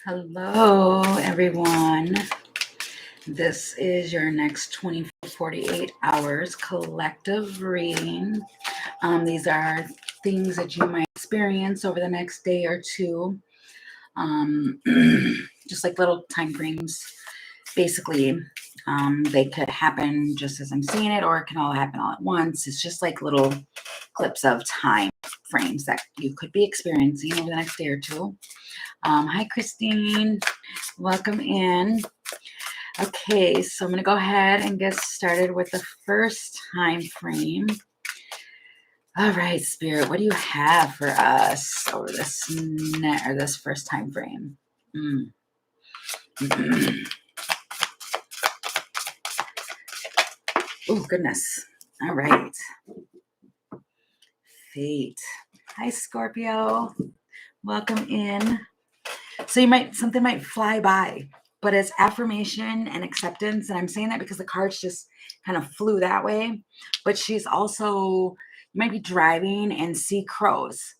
Hello, everyone. This is your next 24-48 hours collective reading. These are things that you might experience over the next day or two, um, just like little time frames. Basically, they could happen just as I'm seeing it, or it can all happen all at once. It's just like little clips of time frames that you could be experiencing over the next day or two. Hi, Christine. Welcome in. Okay, so I'm going to go ahead and get started with the first time frame. All right, Spirit, what do you have for us over this first time frame? Oh, goodness. All right. Fate. Hi, Scorpio. Welcome in. So something might fly by, but it's affirmation and acceptance. And I'm saying that because the cards just kind of flew that way. But she's also, you might be driving and see crows,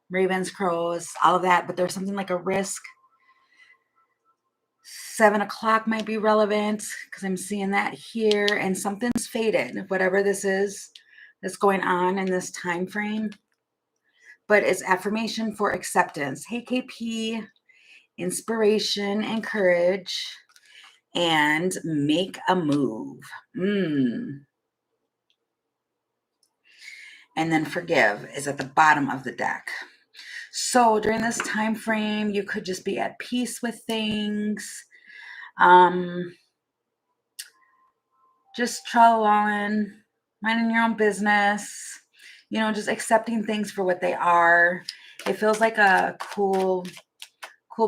ravens, crows, all of that. But there's something like a risk. 7 o'clock might be relevant because I'm seeing that here. And something's faded, whatever this is that's going on in this time frame. But it's affirmation for acceptance. Hey, KP. Inspiration and courage, and make a move. And then forgive is at the bottom of the deck. So during this time frame, you could just be at peace with things. Just trolling, minding your own business, just accepting things for what they are. It feels like a cool,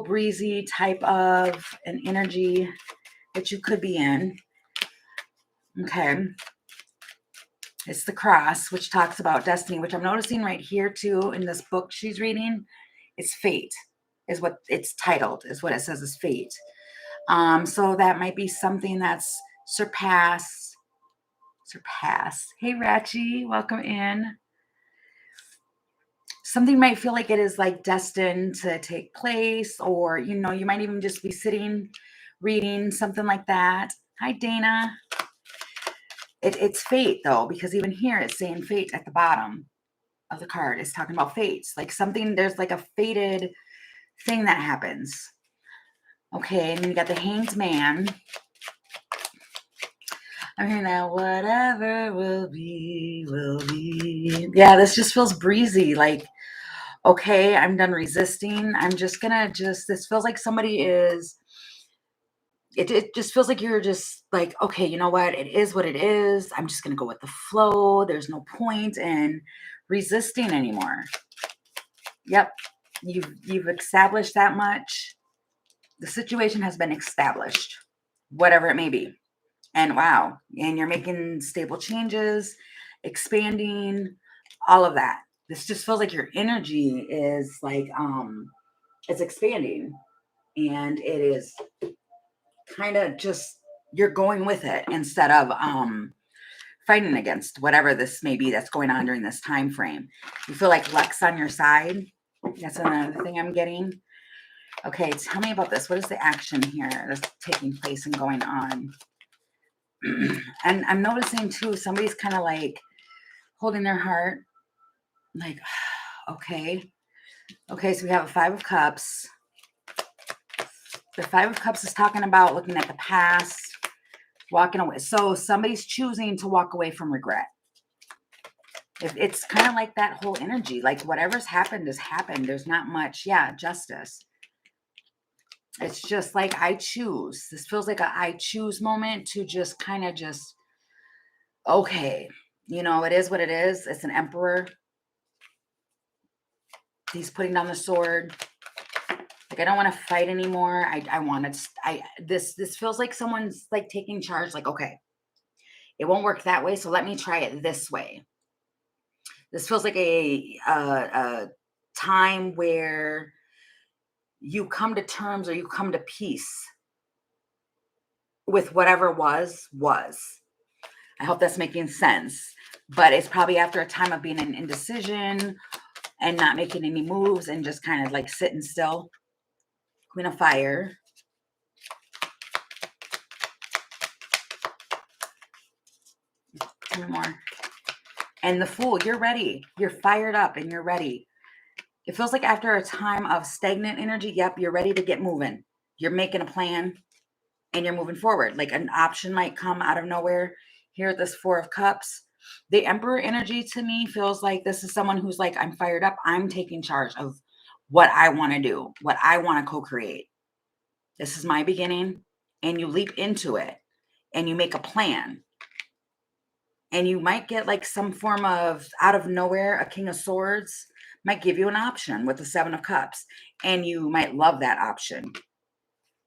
breezy type of an energy that you could be in. Okay. It's the cross, which talks about destiny, which I'm noticing right here too in this book she's reading. It's fate is what it's titled, is what it says is fate. So that might be something that's surpass. Hey, Rachi, welcome in. Something might feel like it is like destined to take place, or, you might even just be sitting, reading something like that. Hi, Dana. It's fate, though, because even here it's saying fate at the bottom of the card. It's talking about fates, like something, there's like a fated thing that happens. Okay, and then you got the Hanged Man. I'm hearing that whatever will be, will be. Yeah, this just feels breezy, like, okay, I'm done resisting. I'm just gonna this feels like somebody is, it just feels like you're just like, okay, you know what? It is what it is. I'm just going to go with the flow. There's no point in resisting anymore. Yep. You've established that much. The situation has been established, whatever it may be. And wow. And you're making stable changes, expanding, all of that. This just feels like your energy is like, it's expanding, and it is kind of just, you're going with it instead of fighting against whatever this may be that's going on during this time frame. You feel like luck's on your side. That's another thing I'm getting. Okay, tell me about this. What is the action here that's taking place and going on? And I'm noticing too, somebody's kind of like holding their heart, like, okay, so we have a 5 of Cups. The 5 of Cups is talking about looking at the past, walking away. So somebody's choosing to walk away from regret. It's kind of like that whole energy, like whatever's happened has happened. There's not much, justice. It's just like, I choose. This feels like a I choose moment to just kind of just, okay, it is what it is. It's an Emperor. He's putting down the sword. Like, I don't want to fight anymore. I want to, this feels like someone's like taking charge, like, okay, it won't work that way, so let me try it this way. This feels like a time where you come to terms, or you come to peace with whatever was. I hope that's making sense. But it's probably after a time of being in indecision and not making any moves and just kind of like sitting still. Queen of Fire. Two more. And the Fool, you're ready. You're fired up and you're ready. It feels like after a time of stagnant energy, yep, you're ready to get moving. You're making a plan and you're moving forward. Like an option might come out of nowhere. Here, this Four of Cups. The Emperor energy to me feels like this is someone who's like, I'm fired up. I'm taking charge of what I want to do, what I want to co-create. This is my beginning. And you leap into it and you make a plan. And you might get like some form of out of nowhere, a King of Swords might give you an option with the Seven of Cups. And you might love that option.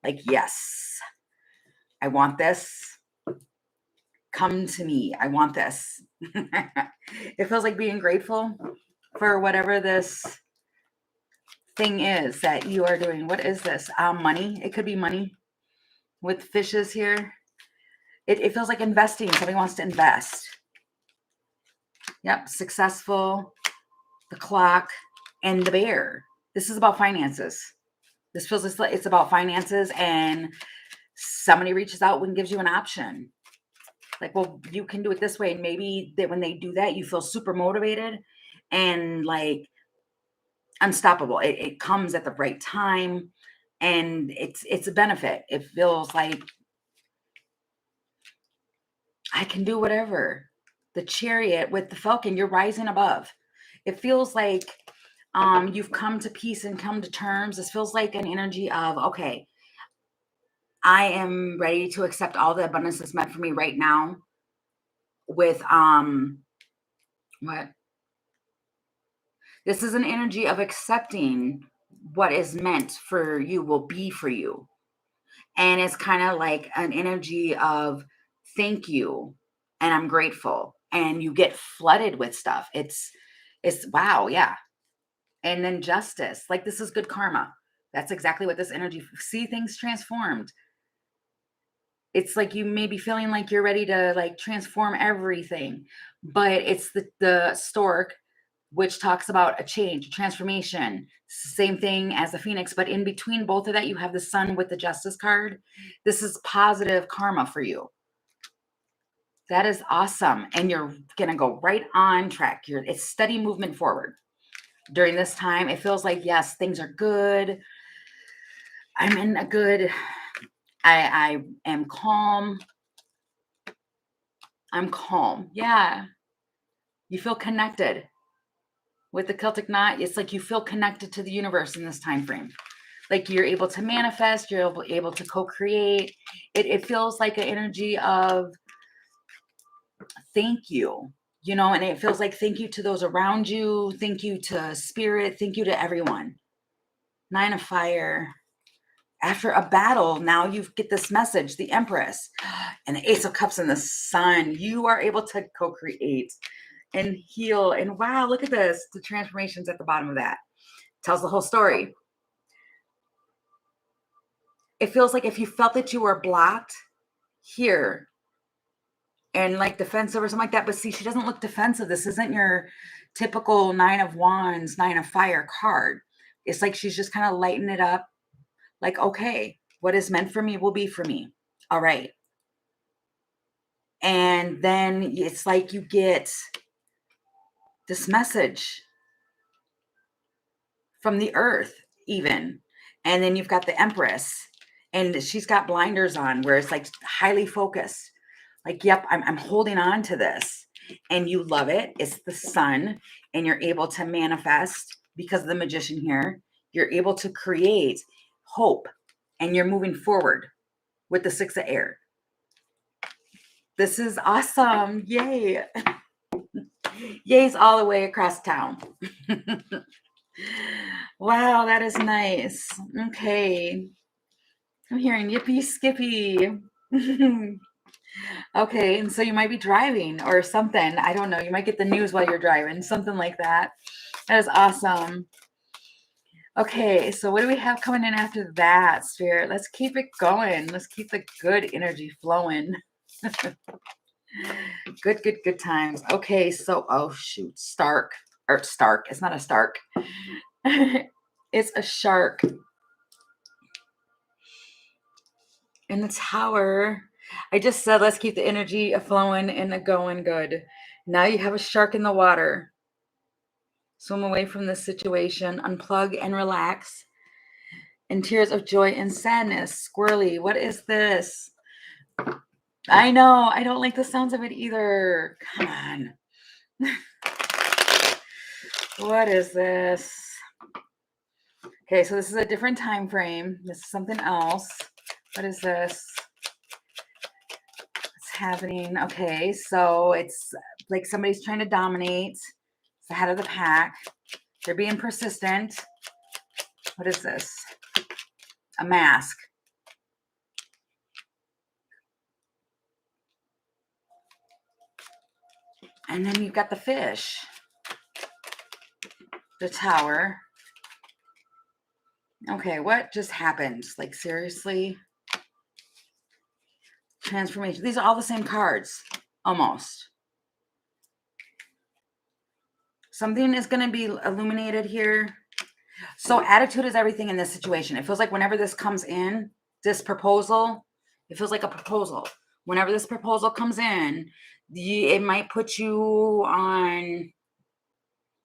Like, yes, I want this. Come to me. I want this. It feels like being grateful for whatever this thing is that you are doing. What is this? Money. It could be money with fishes here. It feels like investing. Somebody wants to invest. Yep. Successful. The Clock and the Bear. This is about finances. This feels like it's about finances, and somebody reaches out and gives you an option. Like, well, you can do it this way. And maybe that when they do that, you feel super motivated and like unstoppable. It comes at the right time and it's a benefit. It feels like I can do whatever. The Chariot with the Falcon, you're rising above. It feels like you've come to peace and come to terms. This feels like an energy of, okay, I am ready to accept all the abundance that's meant for me right now with what? This is an energy of accepting what is meant for you will be for you. And it's kind of like an energy of thank you and I'm grateful. And you get flooded with stuff. It's wow, yeah. And then Justice. Like this is good karma. That's exactly what this energy see things transformed. It's like you may be feeling like you're ready to like transform everything, but it's the stork which talks about a change, a transformation. Same thing as the Phoenix, but in between both of that, you have the Sun with the Justice card. This is positive karma for you. That is awesome. And you're going to go right on track. It's steady movement forward. During this time, it feels like, yes, things are good. I'm in a good, I am calm. I'm calm. Yeah. You feel connected. With the Celtic knot, it's like you feel connected to the universe in this time frame. Like you're able to manifest, you're able to co-create. It feels like an energy of thank you, and it feels like thank you to those around you, thank you to spirit, thank you to everyone. Nine of Fire. After a battle, now you get this message, the Empress and the Ace of Cups and the Sun. You are able to co-create and heal. And wow, look at this. The transformations at the bottom of that. Tells the whole story. It feels like if you felt that you were blocked here and like defensive or something like that, but see, she doesn't look defensive. This isn't your typical Nine of Wands, Nine of Fire card. It's like she's just kind of lighting it up. Like, okay, what is meant for me will be for me. All right. And then it's like you get this message from the earth, even. And then you've got the Empress, and she's got blinders on where it's like highly focused. Like, yep, I'm holding on to this. And you love it. It's the Sun, and you're able to manifest because of the Magician here. You're able to create hope, and you're moving forward with the Six of Air. This is awesome. Yay. Yay's all the way across town. Wow, that is nice. Okay. I'm hearing yippee skippy. Okay, and so you might be driving or something. I don't know. You might get the news while you're driving, something like that. That is awesome. Okay, so what do we have coming in after that, Spirit? Let's keep it going. Let's keep the good energy flowing. Good times. Okay, so, oh shoot, Stark. It's not a Stark. It's a shark. In the Tower, I just said, let's keep the energy flowing and going good. Now you have a shark in the water. Swim away from this situation, unplug and relax. In tears of joy and sadness, squirrely, what is this? I know, I don't like the sounds of it either. Come on. What is this? Okay, so this is a different time frame. This is something else. What is this? What's happening? Okay, so it's like somebody's trying to dominate. It's the head of the pack. They're being persistent. What is this? A mask. And then you've got the fish. The Tower. Okay, what just happened? Like, seriously? Transformation. These are all the same cards. Almost. Something is going to be illuminated here. So attitude is everything in this situation. It feels like whenever this comes in, this proposal, it feels like a proposal. Whenever this proposal comes in, it might put you on,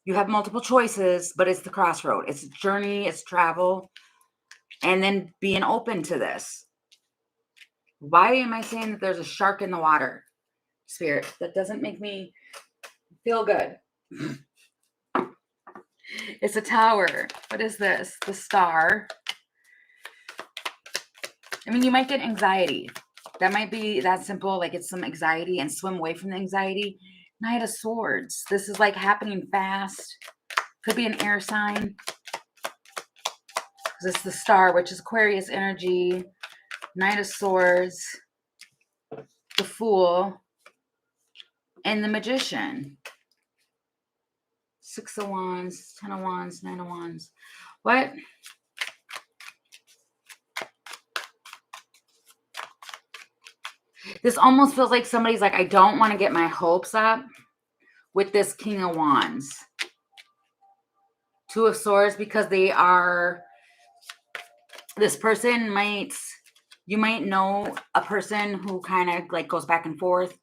you have multiple choices, but it's the crossroad. It's a journey, it's travel, and then being open to this. Why am I saying that there's a shark in the water, Spirit? That doesn't make me feel good. It's a Tower. What is this? The Star. I mean, you might get anxiety. That might be that simple. Like, it's some anxiety and swim away from the anxiety. Knight of Swords. This is like happening fast. Could be an air sign. This is the Star, which is Aquarius energy. Knight of Swords. The Fool. And the Magician. 6 of Wands, 10 of Wands, 9 of Wands. What? This almost feels like somebody's like, I don't want to get my hopes up with this King of Wands. 2 of Swords, because they are, this person might, you might know a person who kind of like goes back and forth,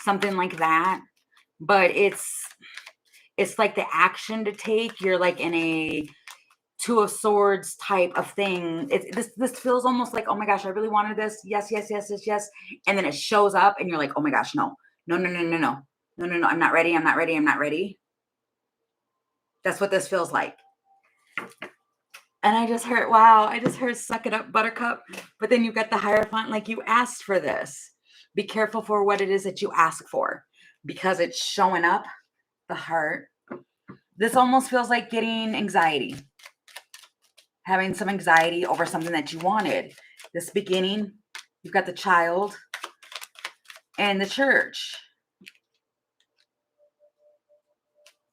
something like that. But it's like the action to take. You're like in a 2 of Swords type of thing. This feels almost like, oh my gosh, I really wanted this. Yes, yes, yes, yes, yes. And then it shows up and you're like, oh my gosh, no. No, no, no, no, no. No, no, no. I'm not ready. I'm not ready. I'm not ready. That's what this feels like. And I just heard, wow, I just heard suck it up, buttercup. But then you got the Hierophant, like you asked for this. Be careful for what it is that you ask for, because it's showing up. The Heart. This almost feels like getting anxiety. Having some anxiety over something that you wanted. This beginning, you've got the Child and the Church.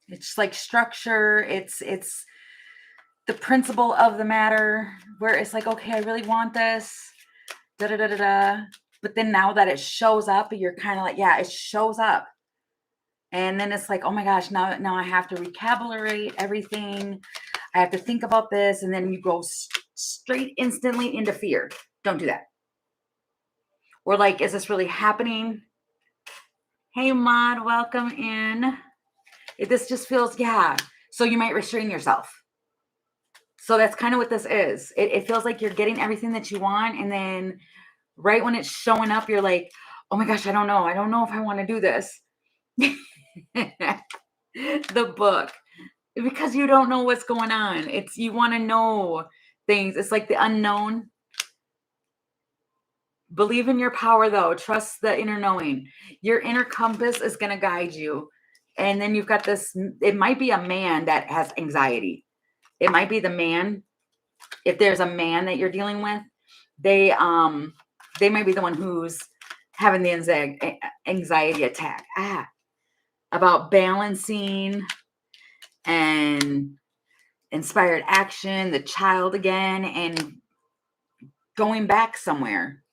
It's like structure. It's the principle of the matter, where it's like, okay, I really want this. Da da da da da. But then now that it shows up, you're kind of like, yeah, it shows up. And then it's like, oh my gosh, now I have to recalibrate everything. I have to think about this. And then you go straight instantly into fear. Don't do that. Or like, is this really happening? Hey, Mod, welcome in. This just feels, yeah. So you might restrain yourself. So that's kind of what this is. It feels like you're getting everything that you want. And then right when it's showing up, you're like, oh my gosh, I don't know. I don't know if I want to do this. The Book. Because you don't know what's going on. It's, you want to know things. It's like the unknown. Believe in your power, though. Trust the inner knowing. Your inner compass is going to guide you. And then you've got this, it might be a man that has anxiety. It might be the man. If there's a man that you're dealing with, they might be the one who's having the anxiety attack. About balancing and inspired action, the Child again, and going back somewhere.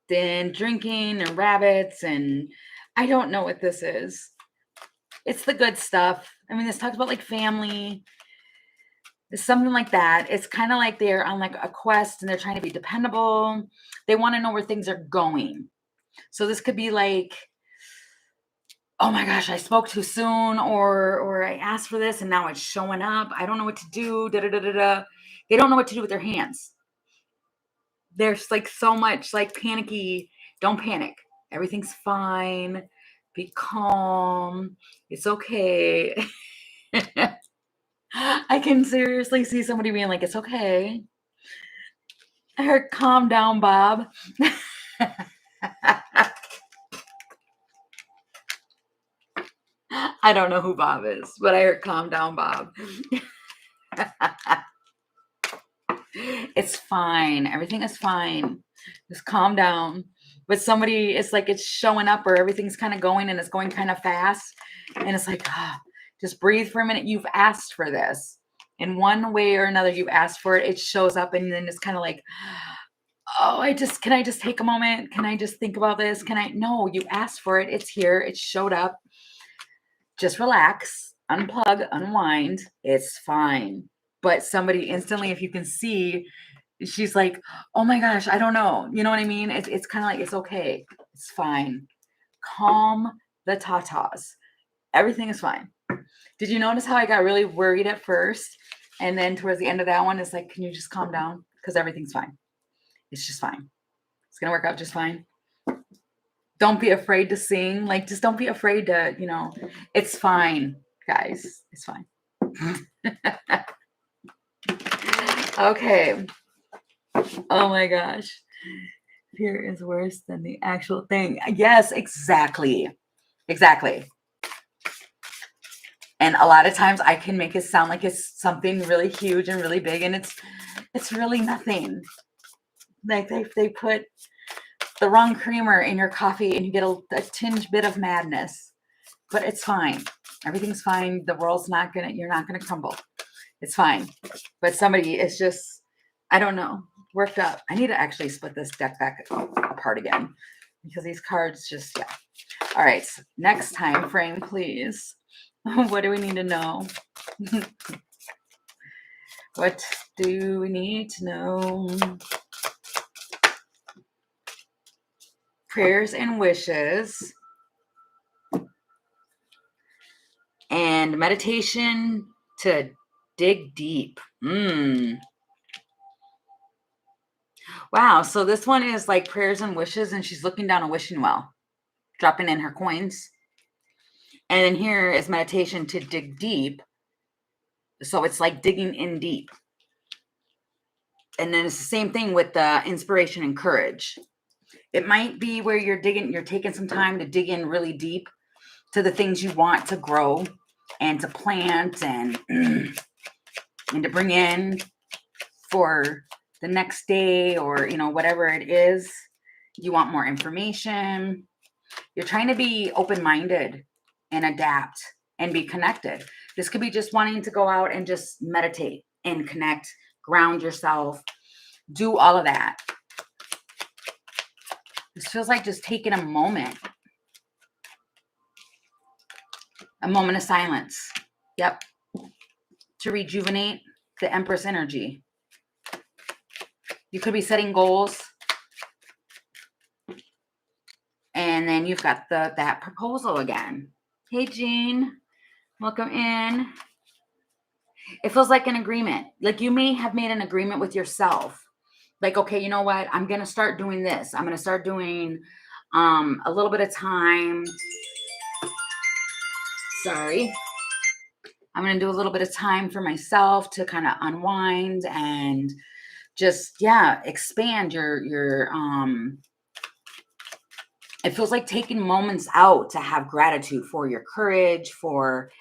Then drinking and rabbits, and I don't know what this is. It's the good stuff. I mean, this talks about like family. Something like that. It's kind of like they're on like a quest and they're trying to be dependable. They want to know where things are going. So this could be like, oh my gosh, I spoke too soon, or I asked for this and now it's showing up. I don't know what to do. Da, da, da, da, da. They don't know what to do with their hands. There's like so much like panicky. Don't panic. Everything's fine. Be calm. It's okay. I can seriously see somebody being like, it's okay. I heard calm down, Bob. I don't know who Bob is, but I heard calm down, Bob. It's fine. Everything is fine. Just calm down. But somebody, it's like it's showing up or everything's kind of going and it's going kind of fast. And it's like, just breathe for a minute. You've asked for this. In one way or another, you've asked for it. It shows up and then it's kind of like, oh, can I just take a moment? Can I just think about this? No, you asked for it. It's here. It showed up. Just relax, unplug, unwind. It's fine. But somebody instantly, if you can see, she's like, oh my gosh, I don't know. You know what I mean? It's kind of like, it's okay. It's fine. Calm the tatas. Everything is fine. Did you notice how I got really worried at first? And then towards the end of that one, it's like, can you just calm down? Because everything's fine. It's just fine. It's going to work out just fine. Don't be afraid to sing. Like, just don't be afraid to, it's fine, guys. It's fine. Okay. Oh my gosh. Fear is worse than the actual thing. Yes, exactly. Exactly. And a lot of times I can make it sound like it's something really huge and really big, and it's really nothing. Like they put the wrong creamer in your coffee and you get a tinge bit of madness, but it's fine. Everything's fine. The world's you're not gonna crumble. It's fine. But somebody is just, I don't know, worked up. I need to actually split this deck back apart again because these cards just, yeah. All right, next time frame, please. What do we need to know? What do we need to know? Prayers and wishes. And meditation to dig deep. Wow, so this one is like prayers and wishes, and she's looking down a wishing well, dropping in her coins. And then here is meditation to dig deep. So it's like digging in deep. And then it's the same thing with the inspiration and courage. It might be where you're taking some time to dig in really deep to the things you want to grow and to plant and to bring in for the next day, or whatever it is. You want more information. You're trying to be open-minded and adapt and be connected. This could be just wanting to go out and just meditate and connect, ground yourself, do all of that. This feels like just taking a moment of silence. Yep. To rejuvenate the Empress energy. You could be setting goals. And then you've got that proposal again. Hey, Jean. Welcome in. It feels like an agreement. Like you may have made an agreement with yourself. Like, okay, you know what? I'm going to start doing this. I'm going to start doing a little bit of time. Sorry. I'm going to do a little bit of time for myself to kind of unwind and just, expand your it feels like taking moments out to have gratitude for your courage, for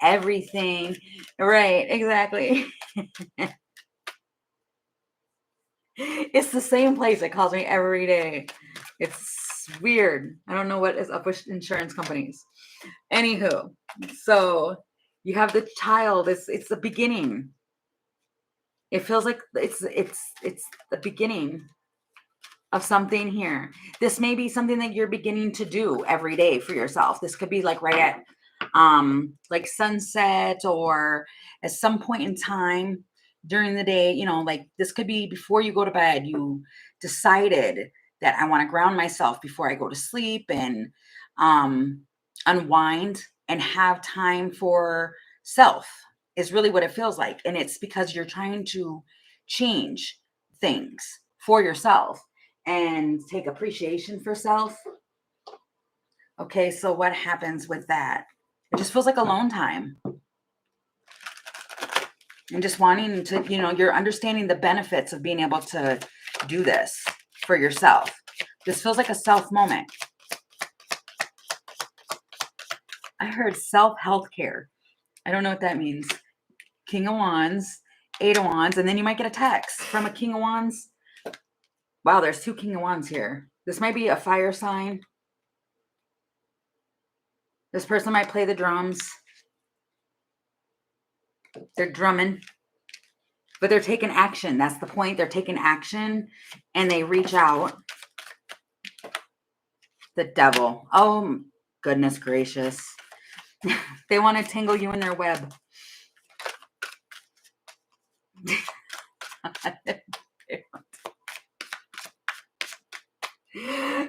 everything. Right, exactly. It's the same place that calls me every day. It's weird. I don't know what is up with insurance companies. Anywho, so you have the child. It's the beginning. It feels like it's the beginning of something here. This may be something that you're beginning to do every day for yourself. This could be like right at like sunset or at some point in time. during the day, like this could be before you go to bed, you decided that I want to ground myself before I go to sleep and um, unwind and have time for self is really what it feels like. And it's because you're trying to change things for yourself and take appreciation for self. Okay, so what happens with that? It just feels like alone time and just wanting to, you're understanding the benefits of being able to do this for yourself. This feels like a self moment. I heard self-health care. I don't know what that means. King of Wands, Eight of Wands, and then you might get a text from a King of Wands. Wow, there's two King of Wands here. This might be a fire sign. This person might play the drums. They're drumming, but they're taking action. That's the point. They're taking action and they reach out. The Devil. Oh, goodness gracious. They want to tangle you in their web.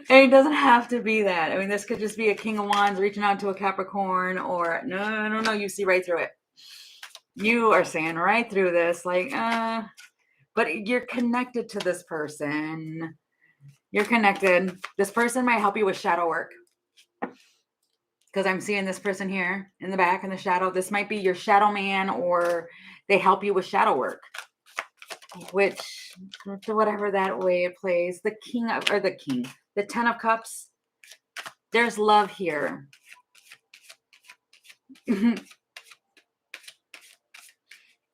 And it doesn't have to be that. I mean, this could just be a King of Wands reaching out to a Capricorn, or no, you see right through it. You are seeing right through this, like, but you're connected to this person. You're connected. This person might help you with shadow work. Because I'm seeing this person here in the back in the shadow. This might be your shadow man, or they help you with shadow work. Which, whatever that way it plays, the the 10 of Cups, there's love here.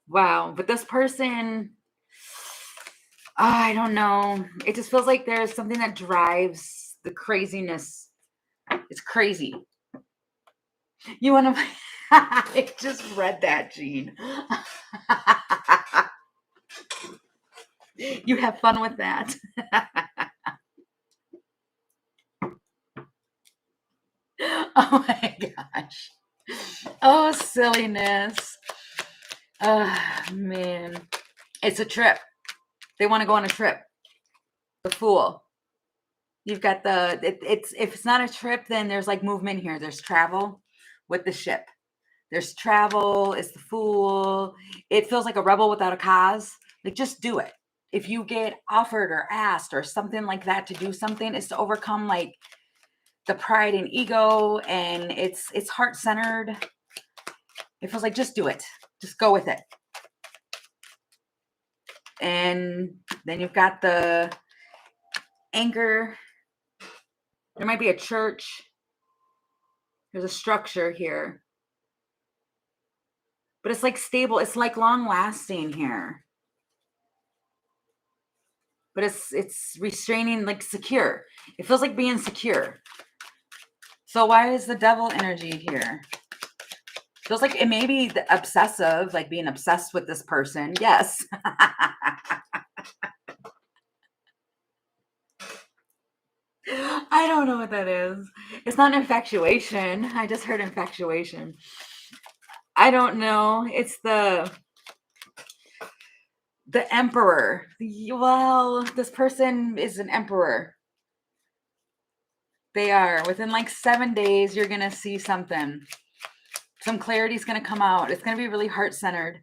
Wow, but this person, I don't know. It just feels like there's something that drives the craziness. It's crazy. You want to, I just read that, Jean. You have fun with that. Oh my gosh. Oh, silliness. Oh, man. It's a trip. They want to go on a trip. The Fool. You've got if it's not a trip, then there's like movement here. There's travel with the ship. There's travel. It's the Fool. It feels like a rebel without a cause. Like, just do it. If you get offered or asked or something like that to do something, it's to overcome like the pride and ego, and it's heart-centered. It feels like just do it. Just go with it. And then you've got the Anchor. There might be a church. There's a structure here. But it's like stable. It's like long-lasting here. But it's restraining, like secure. It feels like being secure. So why is the Devil energy here? Feels like it may be the obsessive, like being obsessed with this person. Yes. I don't know what that is. It's not infatuation. I just heard infatuation. I don't know. It's the Emperor. Well, this person is an emperor. They are. Within like 7 days, you're going to see something. Some clarity is going to come out. It's going to be really heart-centered.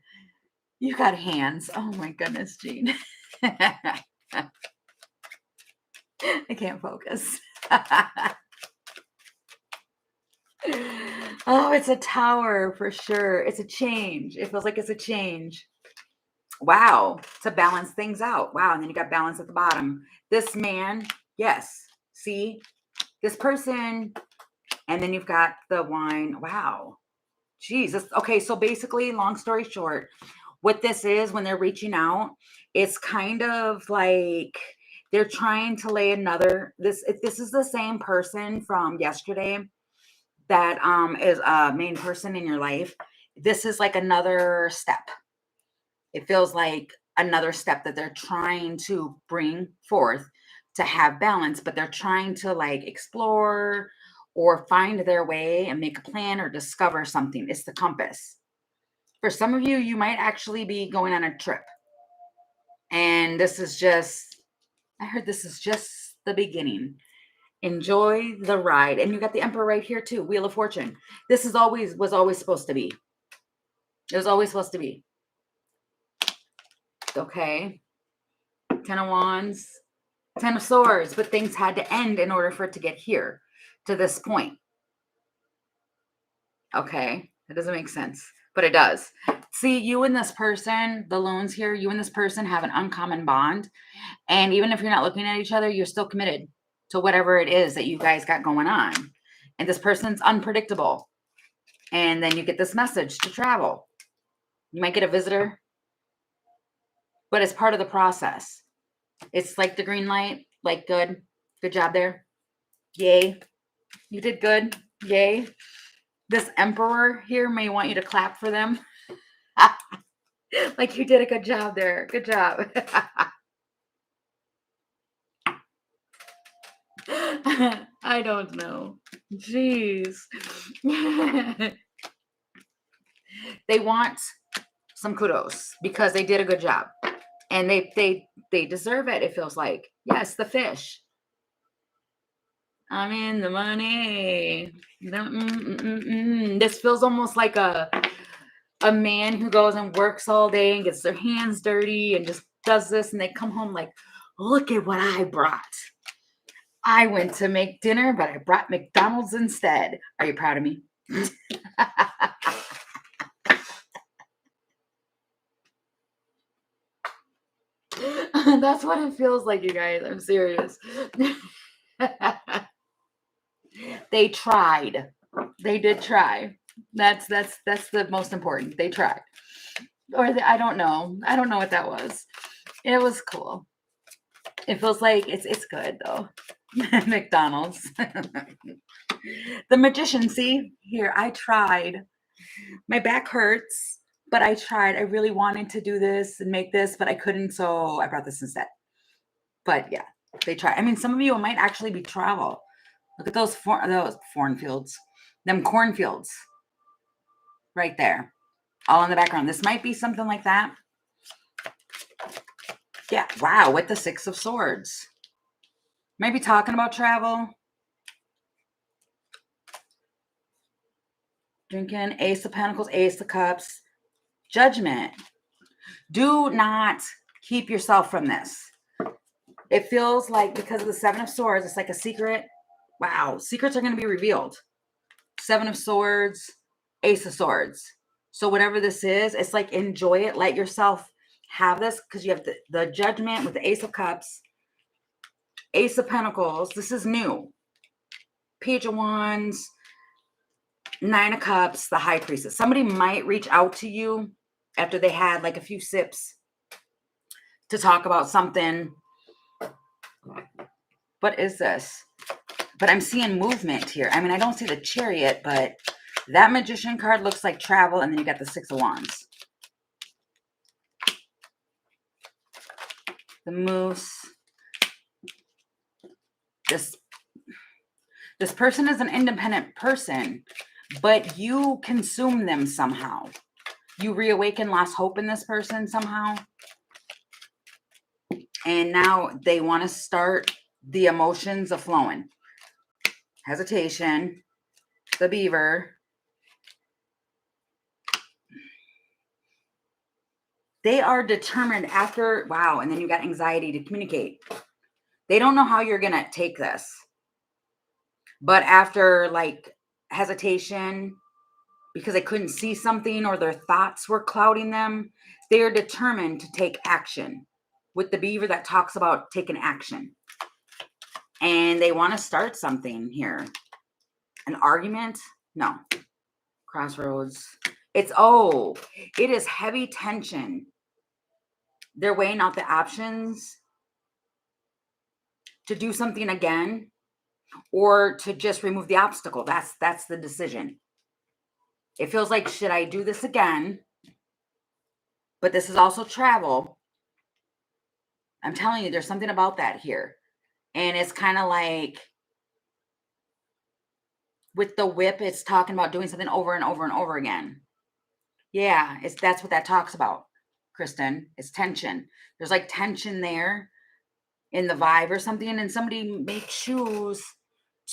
You got hands. Oh my goodness, Jean. I can't focus. Oh, it's a Tower for sure. It's a change. It feels like it's a change. Wow. To balance things out. Wow. And then you got balance at the bottom. This man, yes. See? This person, and then you've got the wine. Wow. Jesus. Okay, so basically, long story short, what this is when they're reaching out, it's kind of like they're trying to lay another. If this is the same person from yesterday that is a main person in your life, this is like another step. It feels like another step that they're trying to bring forth to have balance, but they're trying to like explore or find their way and make a plan or discover something. It's the compass. For some of you, you might actually be going on a trip. And this is just, I heard this is just the beginning. Enjoy the ride. And you got the Emperor right here too, Wheel of Fortune. This is was always supposed to be. It was always supposed to be. Okay. 10 of Wands, 10 of Swords, but things had to end in order for it to get here to this point. Okay. It doesn't make sense, but it does. See, you and this person, the loans here, you and this person have an uncommon bond. And even if you're not looking at each other, you're still committed to whatever it is that you guys got going on. And this person's unpredictable. And then you get this message to travel. You might get a visitor, but it's part of the process. It's like the green light, like good job there. Yay. You did good. Yay. This Emperor here may want you to clap for them. Like you did a good job there. Good job. I don't know. Jeez. They want some kudos because they did a good job. And they deserve it, it feels like. Yes, the fish. I'm in the money. This feels almost like a man who goes and works all day and gets their hands dirty and just does this, and they come home like, look at what I brought. I went to make dinner, but I brought McDonald's instead. Are you proud of me? That's what it feels like, you guys. I'm serious. They tried. They did try. That's the most important. They tried. Or I don't know. I don't know what that was. It was cool. It feels like it's good though. McDonald's. The Magician, see? Here, I tried. My back hurts, but I tried. I really wanted to do this and make this, but I couldn't, so I brought this instead. But yeah, they try. I mean, some of you might actually be travel. Look at those foreign fields. Them cornfields. Right there. All in the background. This might be something like that. Yeah, wow, with the Six of Swords. Maybe talking about travel. Drinking, Ace of Pentacles, Ace of Cups. Judgment. Do not keep yourself from this. It feels like because of the Seven of Swords, it's like a secret. Wow, secrets are going to be revealed. Seven of Swords, Ace of Swords. So whatever this is, it's like enjoy it. Let yourself have this because you have the Judgment with the Ace of Cups, Ace of Pentacles. This is new. Page of Wands, Nine of Cups, the High Priestess. Somebody might reach out to you after they had like a few sips to talk about something. What is this? But I'm seeing movement here. I mean, I don't see the Chariot, but that Magician card looks like travel, and then you got the Six of Wands. The Moose. This person is an independent person, but you consume them somehow. You reawaken lost hope in this person somehow. And now they want to start the emotions of flowing. Hesitation. The Beaver. They are determined after, wow, and then you got anxiety to communicate. They don't know how you're going to take this. But after like hesitation, because they couldn't see something or their thoughts were clouding them, they are determined to take action. With the Beaver, that talks about taking action. And they want to start something here. An argument? No. Crossroads. It is heavy tension. They're weighing out the options to do something again or to just remove the obstacle. That's the decision. It feels like, should I do this again? But this is also travel. I'm telling you, there's something about that here. And it's kind of like with the whip, it's talking about doing something over and over and over again. Yeah, that's what that talks about, Kristen. It's tension. There's like tension there in the vibe or something, and somebody may choose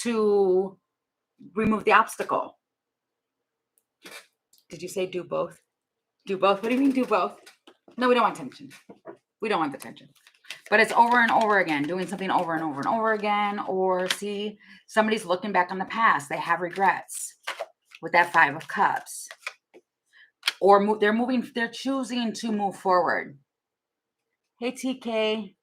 to remove the obstacle. Did you say do both? Do both? What do you mean do both? No, we don't want tension. We don't want the tension. But it's over and over again, doing something over and over and over again. Or see, somebody's looking back on the past. They have regrets with that 5 of Cups. Or they're choosing to move forward. Hey, TK.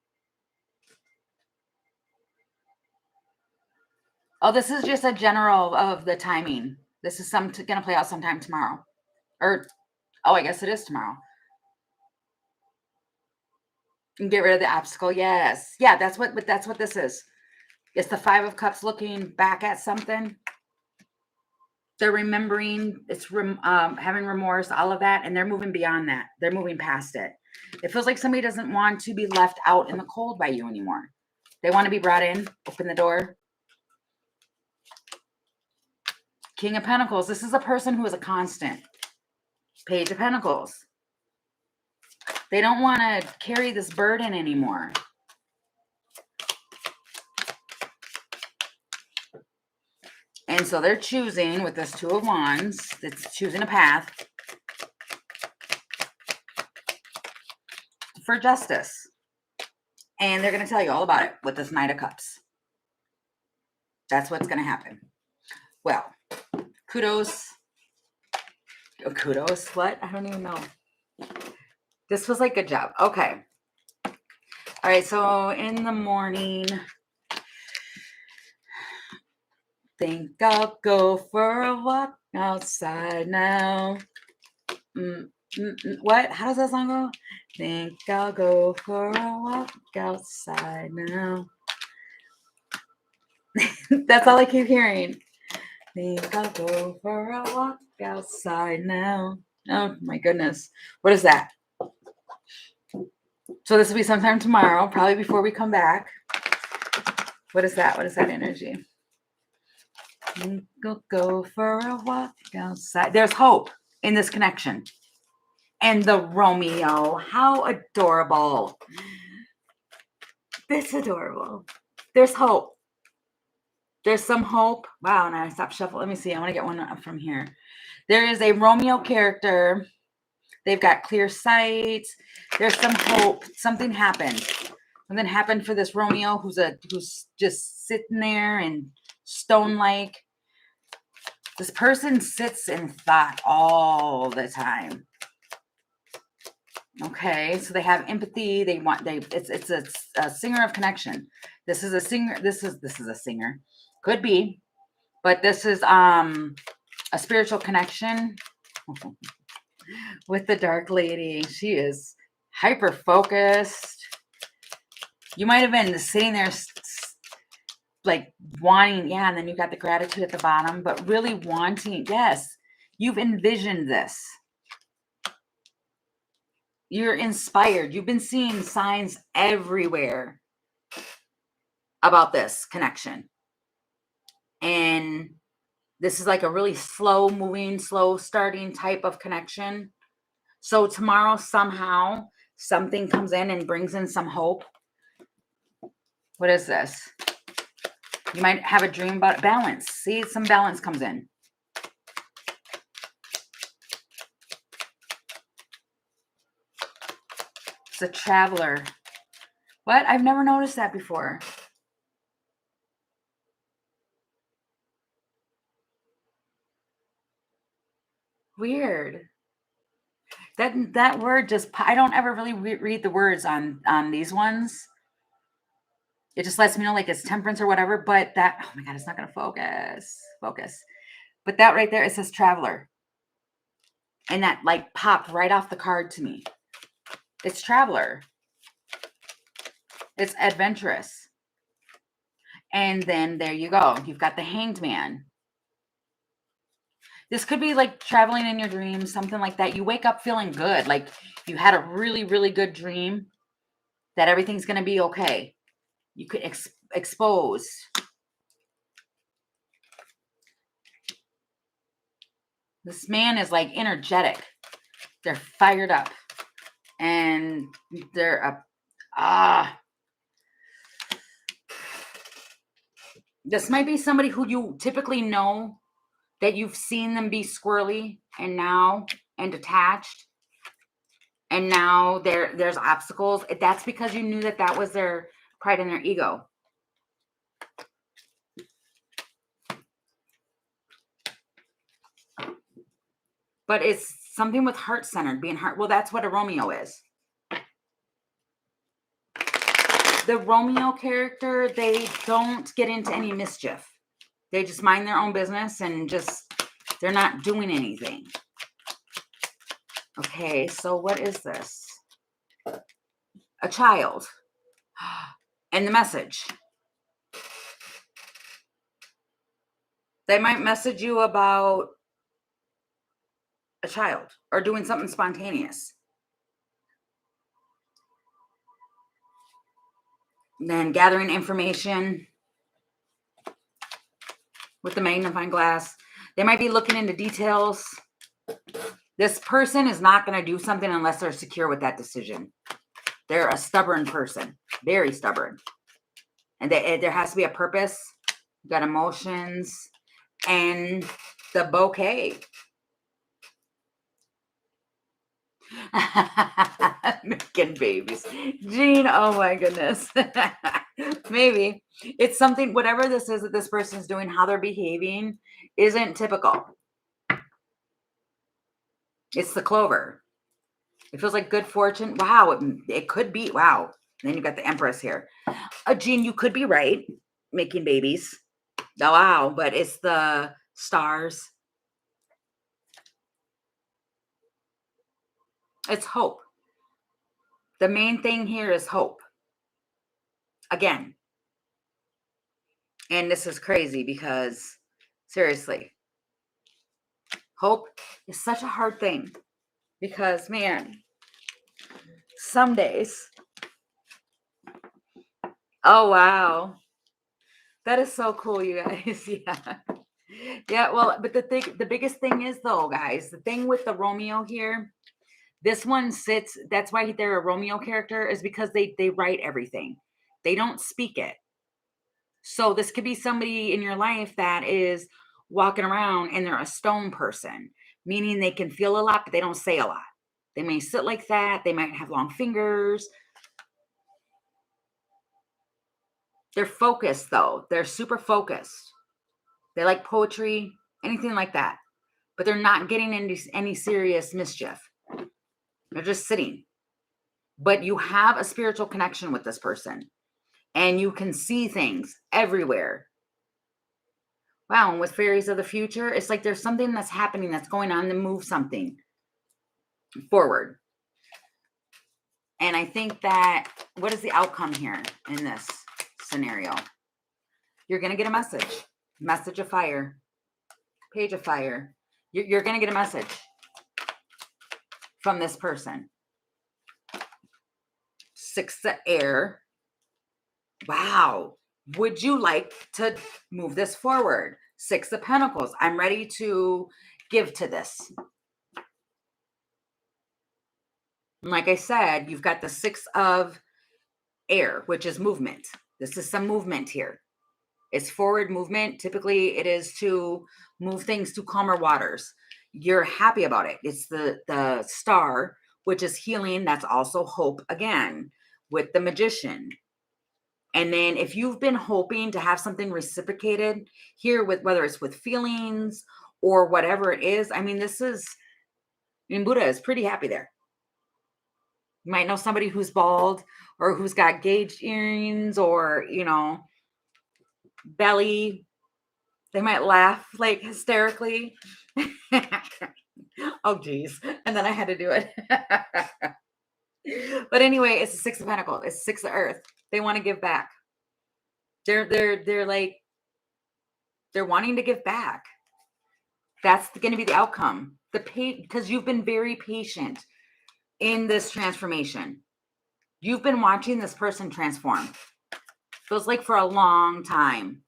Oh, this is just a general of the timing. This is going to play out sometime tomorrow. Or, oh, I guess it is tomorrow. And get rid of the obstacle. Yes. Yeah, that's what this is. It's the 5 of Cups looking back at something. They're remembering, it's having remorse, all of that, and they're moving beyond that. They're moving past it. It feels like somebody doesn't want to be left out in the cold by you anymore. They want to be brought in, open the door. King of Pentacles. This is a person who is a constant. Page of Pentacles. They don't want to carry this burden anymore. And so they're choosing with this 2 of Wands, it's choosing a path for justice. And they're going to tell you all about it with this Knight of Cups. That's what's going to happen. Well, kudos. Oh, kudos? What? I don't even know. This was like, good job. Okay. All right. So in the morning, think I'll go for a walk outside now. What? How does that song go? Think I'll go for a walk outside now. That's all I keep hearing. Think I'll go for a walk outside now. Oh my goodness. What is that? So this will be sometime tomorrow, probably before we come back. What is that? What is that energy? Think I'll go for a walk outside. There's hope in this connection. And the Romeo. How adorable. It's adorable. There's hope. There's some hope. Wow, and I stopped shuffling. Let me see. I want to get one up from here. There is a Romeo character. They've got clear sight. There's some hope. Something happened. Something happened for this Romeo who's just sitting there and stone-like. This person sits in thought all the time. Okay, so they have empathy. It's a singer of connection. This is a singer. This is a singer. Could be, but this is a spiritual connection with the dark lady. She is hyper focused. You might have been sitting there like wanting, yeah, and then you got the gratitude at the bottom, but really wanting, yes, you've envisioned this. You're inspired. You've been seeing signs everywhere about this connection. And this is like a really slow moving, slow starting type of connection. So tomorrow, somehow, something comes in and brings in some hope. What is this? You might have a dream about balance. See, some balance comes in. It's a traveler. What? I've never noticed that before. Weird. That word just, I don't ever really read the words on these ones. It just lets me know like it's temperance or whatever, but that, oh my God, it's not going to focus. But that right there, it says traveler. And that like popped right off the card to me. It's traveler. It's adventurous. And then there you go. You've got the Hanged Man. This could be like traveling in your dreams, something like that. You wake up feeling good. Like you had a really, really good dream that everything's going to be okay. You could expose. This man is like energetic. They're fired up. And they're up. This might be somebody who you typically know, that you've seen them be squirrely and detached. And now there's obstacles. That's because you knew that was their pride and their ego. But it's something with heart-centered, being heart. Well, that's what a Romeo is. The Romeo character, they don't get into any mischief. They just mind their own business and they're not doing anything. Okay, so what is this? A child. And the message. They might message you about a child or doing something spontaneous. And then gathering information with the magnifying glass. They might be looking into details. This person is not going to do something unless they're secure with that decision. They're a stubborn person, very stubborn. And there has to be a purpose. You've got emotions and the bouquet. Making babies. Jean, oh my goodness. Maybe. It's something, whatever this is that this person is doing, how they're behaving isn't typical. It's the clover. It feels like good fortune. Wow, it could be. Wow. And then you got the Empress here. Jean, you could be right. Making babies. Oh, wow. But it's the stars. It's hope. The main thing here is hope. Again. And this is crazy because, seriously, hope is such a hard thing. Because, man, some days. Oh, wow. That is so cool, you guys. Yeah. Yeah, well, but the biggest thing is, though, guys, the thing with the Romeo here, this one sits, that's why they're a Romeo character, is because they write everything. They don't speak it. So this could be somebody in your life that is walking around and they're a stone person, meaning they can feel a lot, but they don't say a lot. They may sit like that. They might have long fingers. They're focused, though. They're super focused. They like poetry, anything like that. But they're not getting into any serious mischief. They're just sitting. But you have a spiritual connection with this person. And you can see things everywhere. Wow, and with fairies of the future, it's like there's something that's happening that's going on to move something forward. And I think that, what is the outcome here in this scenario? You're going to get a message of fire, page of fire. You're going to get a message from this person. 6 of air. Wow. Would you like to move this forward? 6 of Pentacles. I'm ready to give to this. And like I said, you've got the 6 of air, which is movement. This is some movement here. It's forward movement. Typically, it is to move things to calmer waters. You're happy about it. It's the star, which is healing. That's also hope again with the Magician. And then if you've been hoping to have something reciprocated here, with whether it's with feelings or whatever it is, I mean, Buddha is pretty happy there. You might know somebody who's bald or who's got gauged earrings or, belly. They might laugh like hysterically. Oh, geez. And then I had to do it. But anyway, it's the 6 of Pentacles. It's 6 of Earth. They want to give back. They're like, they're wanting to give back. That's going to be the outcome. Because you've been very patient in this transformation. You've been watching this person transform. Feels like for a long time.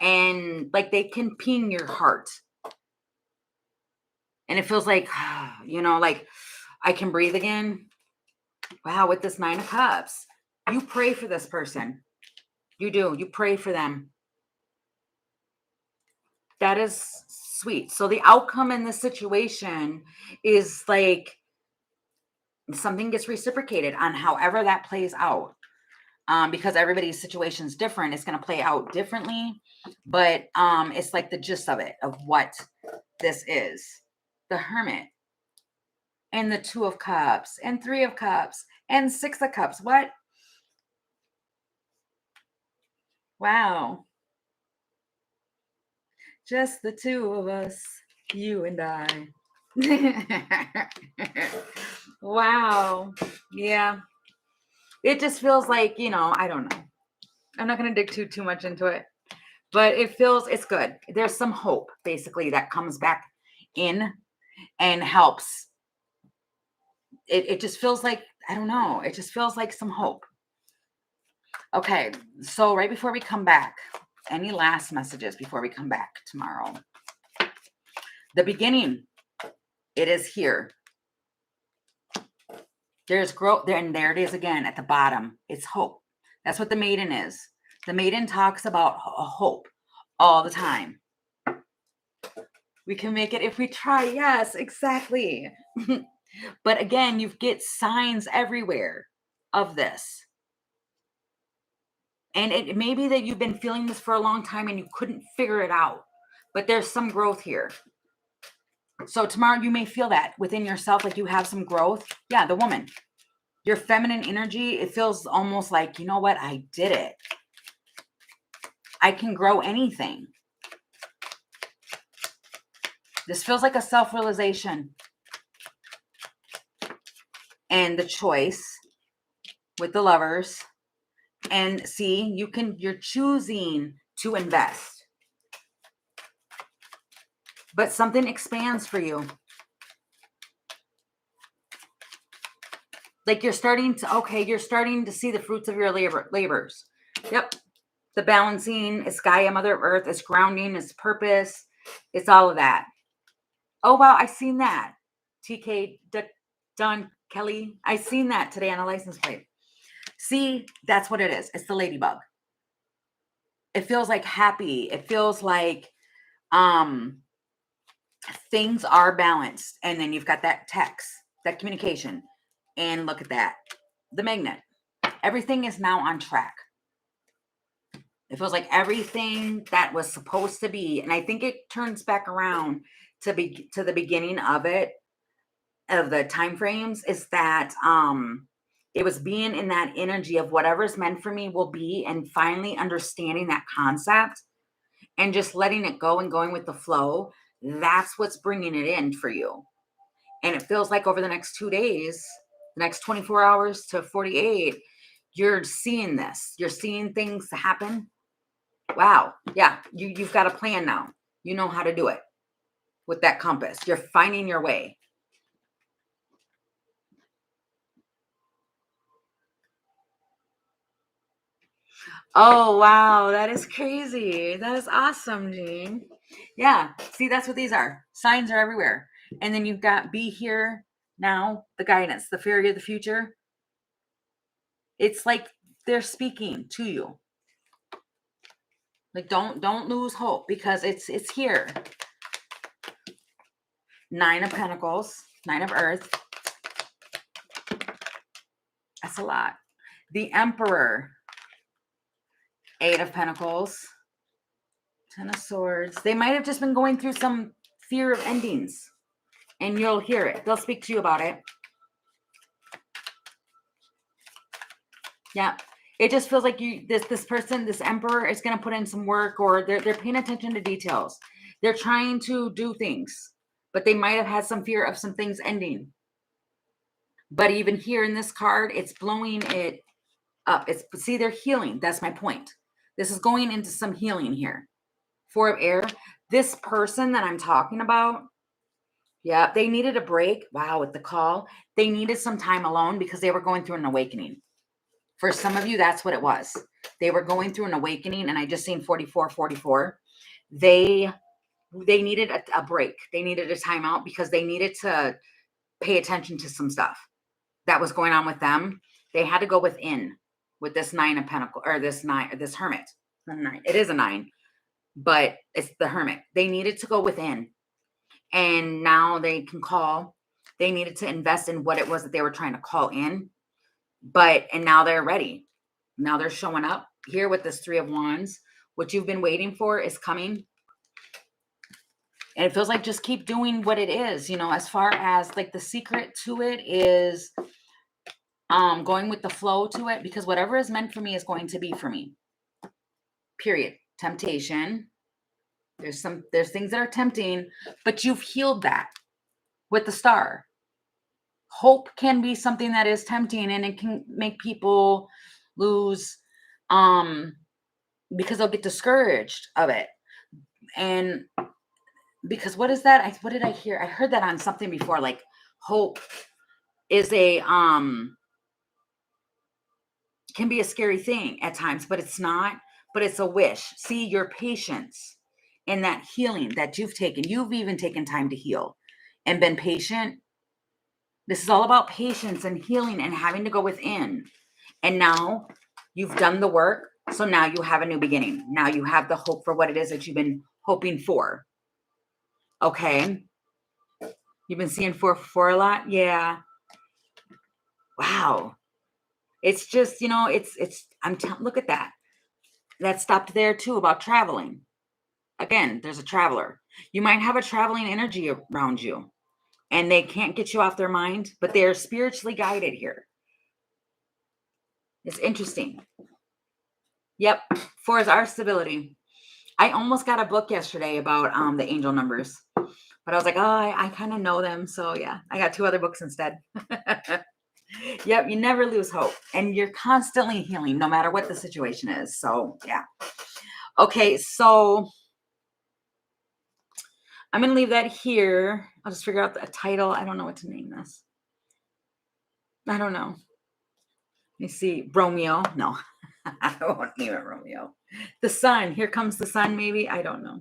And like they can ping your heart. And it feels like, like I can breathe again. Wow, with this 9 of Cups, you pray for this person. You do. You pray for them. That is sweet. So the outcome in this situation is like something gets reciprocated on however that plays out. Because everybody's situation is different, it's going to play out differently. But it's like the gist of it, of what this is. The Hermit, and the 2 of Cups, and 3 of Cups, and 6 of Cups. What? Wow. Just the two of us, you and I. Wow. Yeah. It just feels like, I don't know. I'm not going to dig too much into it, but it's good. There's some hope basically that comes back in and helps. It just feels like, I don't know. It just feels like some hope. Okay. So right before we come back, any last messages before we come back tomorrow? The beginning, it is here. There's growth there, and there it is again at the bottom. It's hope. That's what the Maiden is. The Maiden talks about a hope all the time. We can make it if we try. Yes, exactly. But again, you get signs everywhere of this. And it may be that you've been feeling this for a long time and you couldn't figure it out. But there's some growth here. So tomorrow you may feel that within yourself, like you have some growth. Yeah, the woman. Your feminine energy, it feels almost like, you know what? I did it. I can grow anything. This feels like a self-realization. And the choice with the Lovers. And see, you're choosing to invest. But something expands for you. Like you're starting to see the fruits of your labors. Yep. The balancing, it's Gaia, Mother of Earth, it's grounding, it's purpose, it's all of that. Oh, wow, I seen that. TK Don Kelly. I seen that today on a license plate. See, that's what it is. It's the ladybug. It feels like happy. It feels like things are balanced. And then you've got that text, that communication. And look at that. The Magnet. Everything is now on track. It feels like everything that was supposed to be, and I think it turns back around to the beginning of it, of the time frames, is that it was being in that energy of whatever's meant for me will be, and finally understanding that concept and just letting it go and going with the flow. That's what's bringing it in for you. And it feels like over the next 2 days, the next 24 hours to 48, you're seeing this. You're seeing things happen. Wow. Yeah. You've got a plan now. You know how to do it with that compass. You're finding your way. Oh, wow. That is crazy. That is awesome, Jean. Yeah. See, that's what these are. Signs are everywhere. And then you've got be here now, the guidance, the fairy of the future. It's like they're speaking to you. Like don't lose hope, because it's here. 9 of Pentacles, 9 of Earth. That's a lot. The Emperor, 8 of Pentacles, 10 of Swords. They might have just been going through some fear of endings, and you'll hear it. They'll speak to you about it. Yeah. It just feels like this person, this Emperor, is going to put in some work, or they're paying attention to details. They're trying to do things, but they might have had some fear of some things ending. But even here in this card, it's blowing it up. See, they're healing. That's my point. This is going into some healing here. 4 of Air. This person that I'm talking about, yeah, they needed a break. Wow, with the call. They needed some time alone because they were going through an awakening. For some of you, that's what it was. They were going through an awakening, and I just seen 44, 44. They they needed a break. They needed a timeout because they needed to pay attention to some stuff that was going on with them. They had to go within with this nine of pentacle or this hermit. The nine. It is a nine, but it's the hermit. They needed to go within, and now they can call. They needed to invest in what it was that they were trying to call in, and now they're ready. Now they're showing up here with this Three of Wands. What you've been waiting for is coming. And it feels like just keep doing what it is, as far as like the secret to it is going with the flow to it, because whatever is meant for me is going to be for me. Period. Temptation. There's things that are tempting, but you've healed that with the star. Hope can be something that is tempting, and it can make people lose because they'll get discouraged of it. And because what is that? What did I hear? I heard that on something before, like hope is can be a scary thing at times, but it's not, but it's a wish. See your patience in that healing that you've taken. You've even taken time to heal and been patient. This is all about patience and healing and having to go within. And now you've done the work. So now you have a new beginning. Now you have the hope for what it is that you've been hoping for. Okay. You've been seeing 4 a lot. Yeah. Wow. It's just, look at that. That stopped there too about traveling. Again, there's a traveler. You might have a traveling energy around you and they can't get you off their mind, but they're spiritually guided here. It's interesting. Yep. 4 is our stability. I almost got a book yesterday about the angel numbers, but I was like, oh, I kind of know them. So yeah, I got 2 other books instead. Yep. You never lose hope and you're constantly healing no matter what the situation is. So yeah. Okay. So I'm going to leave that here. I'll just figure out the title. I don't know what to name this. I don't know. Let me see. Romeo. No, I won't name it Romeo. The sun. Here comes the sun, maybe. I don't know.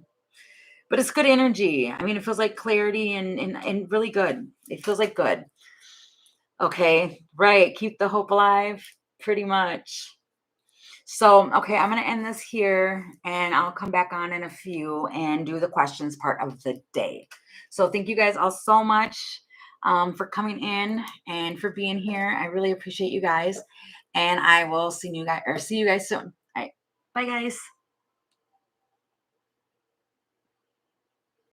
But it's good energy. I mean, it feels like clarity and really good. It feels like good. Okay. Right. Keep the hope alive. Pretty much. So, okay, I'm going to end this here and I'll come back on in a few and do the questions part of the day. So thank you guys all so much for coming in and for being here. I really appreciate you guys. And I will see you guys soon. All right. Bye, guys.